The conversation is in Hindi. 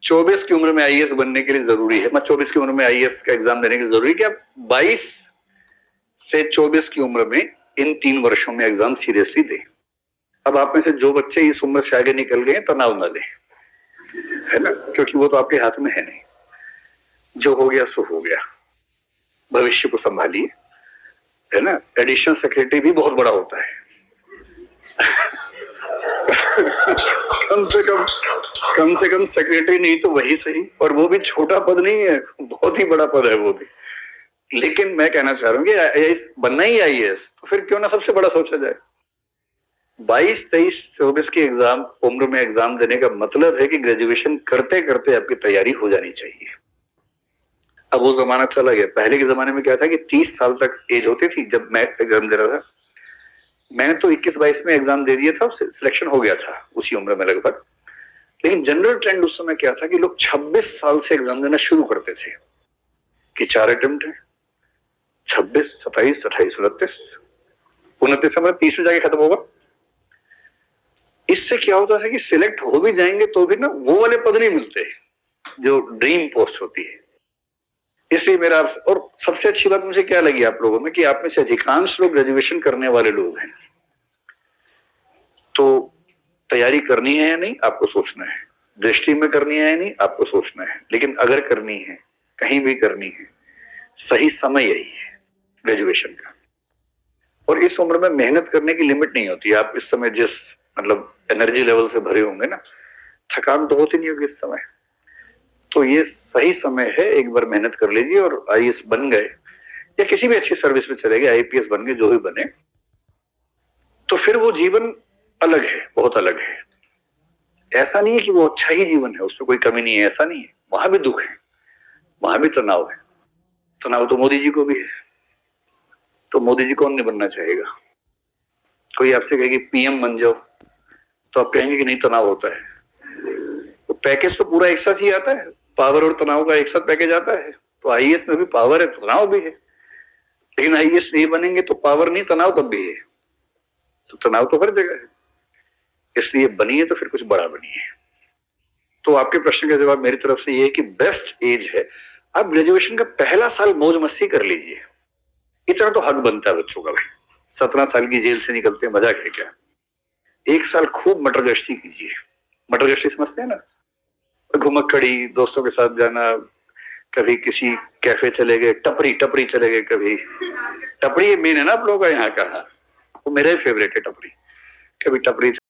24 की उम्र में आईएएस बनने के लिए जरूरी है, 24 की उम्र में आईएएस का एग्जाम देने के लिए जरूरी है कि आप 22 से 24 की उम्र में इन 3 वर्षों में एग्जाम सीरियसली दें। अब आप में से जो बच्चे इस उम्र से आगे निकल गए तनाव ना लें, है ना, क्योंकि वो तो आपके हाथ में है नहीं। जो हो गया सो हो गया, भविष्य को संभालिए, है ना। एडिशनल सेक्रेटरी भी बहुत बड़ा होता है। कम से कम सेक्रेटरी नहीं तो वही सही, और वो भी छोटा पद नहीं है, बहुत ही बड़ा पद है वो भी। लेकिन मैं कहना चाह रहा हूँ कि आईएएस बनना ही आईएएस, तो फिर क्यों ना सबसे बड़ा सोचा जाए। 22, 23, 24 की एग्जाम उम्र में एग्जाम देने का मतलब है कि ग्रेजुएशन करते करते आपकी तैयारी हो जानी चाहिए। अब वो जमाना चला गया। पहले के जमाने में क्या था कि 30 साल तक एज होती थी जब मैं एग्जाम दे रहा था। मैंने तो 21-22 में एग्जाम दे दिया था, सिलेक्शन हो गया था उसी उम्र में लगभग। लेकिन जनरल ट्रेंड उस समय क्या था कि लोग 26 साल से एग्जाम देना शुरू करते थे कि 4 अटेम्प्ट है, 26, 27, 28, 29 से 30 में जाके खत्म होगा। इससे क्या होता था कि सिलेक्ट हो भी जाएंगे तो भी ना वो वाले पद नहीं मिलते जो ड्रीम पोस्ट होती है। इसलिए मेरा और सबसे अच्छी बात मुझे क्या लगी आप लोगों में कि आप में से अधिकांश लोग ग्रेजुएशन करने वाले लोग हैं। तो तैयारी करनी है या नहीं आपको सोचना है, दृष्टि में करनी है या नहीं आपको सोचना है। लेकिन अगर करनी है, कहीं भी करनी है, सही समय यही है ग्रेजुएशन का। और इस उम्र में मेहनत करने की लिमिट नहीं होती। आप इस समय जिस मतलब एनर्जी लेवल से भरे होंगे ना, थकान तो होती नहीं होगी इस समय। तो ये सही समय है, एक बार मेहनत कर लीजिए और आईएएस बन गए या किसी भी अच्छी सर्विस में चले गए, आईपीएस बन गए, जो भी बने, तो फिर वो जीवन अलग है, बहुत अलग है। ऐसा नहीं है कि वो अच्छा ही जीवन है, उसमें कोई कमी नहीं है, ऐसा नहीं है। वहां भी दुख है, वहां भी तनाव है। तनाव तो मोदी जी को भी है। तो मोदी जी कौन नहीं बनना चाहेगा। कोई आपसे कहेगी पीएम बन जाओ तो आप कहेंगे कि नहीं, तनाव होता है। तो पैकेज तो पूरा एक साथ ही आता है, पावर और तनाव का एक साथ पैकेज आता है। तो आईएएस में भी पावर है, तनाव भी है। लेकिन आईएएस नहीं बनेंगे तो पावर नहीं, तनाव तब भी है। तो तनाव तो हर जगह है। इसलिए बनिए तो फिर कुछ बड़ा बनिए। तो आपके प्रश्न का जवाब मेरी तरफ से ये है कि बेस्ट एज है, आप ग्रेजुएशन का पहला साल मौज मस्ती कर लीजिए। इतना तो हक बनता है बच्चों का भाई। 17 साल की जेल से निकलते हैं, मजाक है क्या। एक साल खूब मटर गश्ती कीजिए। मटर गश्ती समझते हैं ना, घुमक्कड़ी, दोस्तों के साथ जाना, कभी किसी कैफे चले गए, टपरी चले गए। कभी टपरी मेन है ना आप लोगों का यहाँ का, वो मेरा ही फेवरेट है टपरी। कभी टपरी